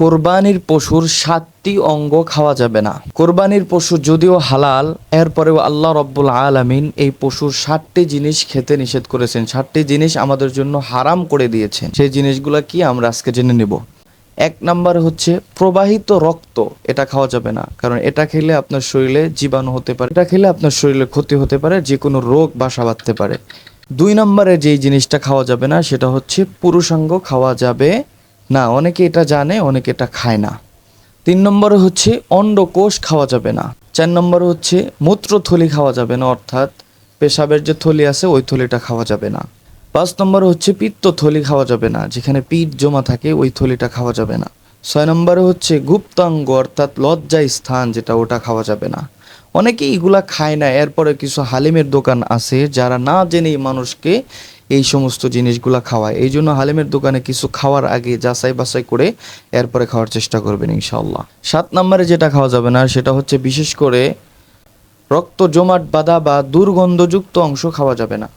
কোরবানির পশুর 7টি অঙ্গ খাওয়া যাবে না। কোরবানির পশু যদিও হালাল, এরপরেও আল্লাহ রব্বুল আলামিন এই পশুর 7টি জিনিস খেতে নিষেধ করেছেন। 7টি জিনিস আমাদের জন্য হারাম করে দিয়েছেন। সেই জিনিসগুলো কি আমরা আজকে জেনে নেব। 1 নম্বর হচ্ছে প্রবাহিত রক্ত, এটা খাওয়া যাবে না, কারণ এটা খেলে আপনার শরীরে জীবাণু হতে পারে, এটা খেলে আপনার শরীরে ক্ষতি হতে পারে, যে কোনো রোগ বাসা বাঁধতে পারে। 2 নম্বরে যেই জিনিসটা খাওয়া যাবে না সেটা হচ্ছে পুরুষাঙ্গ খাওয়া যাবে না। অনেকে এটা জানে, অনেকে এটা খায় না। 3 নম্বরে হচ্ছে অন্ডকোষ খাওয়া যাবে না। 4 নম্বরে হচ্ছে মূত্রথলি খাওয়া যাবে না, অর্থাৎ পেশাবের যে থলি আছে ওই থলিটা খাওয়া যাবে না। 5 নম্বরে হচ্ছে পিত্তথলি খাওয়া যাবে না, যেখানে পিত্ত জমা থাকে ওই থলিটা খাওয়া যাবে না। 6 নম্বরে হচ্ছে গুপ্তাঙ্গ অর্থাৎ লজ্জা স্থান যেটা, ওটা খাওয়া যাবে না। অনেকে এগুলা খায় না, এরপরে কিছু হালিমের দোকান আছে যারা না জেনেই মানুষকে এই সমস্ত জিনিসগুলা খাওয়ায়। এই জন্য হালিমের দোকানে কিছু খাওয়ার আগে যাচাই বাছাই করে এরপরে খাওয়ার চেষ্টা করবেন ইনশাআল্লাহ। 7 নম্বরে যেটা খাওয়া যাবে না সেটা হচ্ছে বিশেষ করে রক্ত জমাট বাঁধা বা দুর্গন্ধযুক্ত অংশ খাওয়া যাবে না।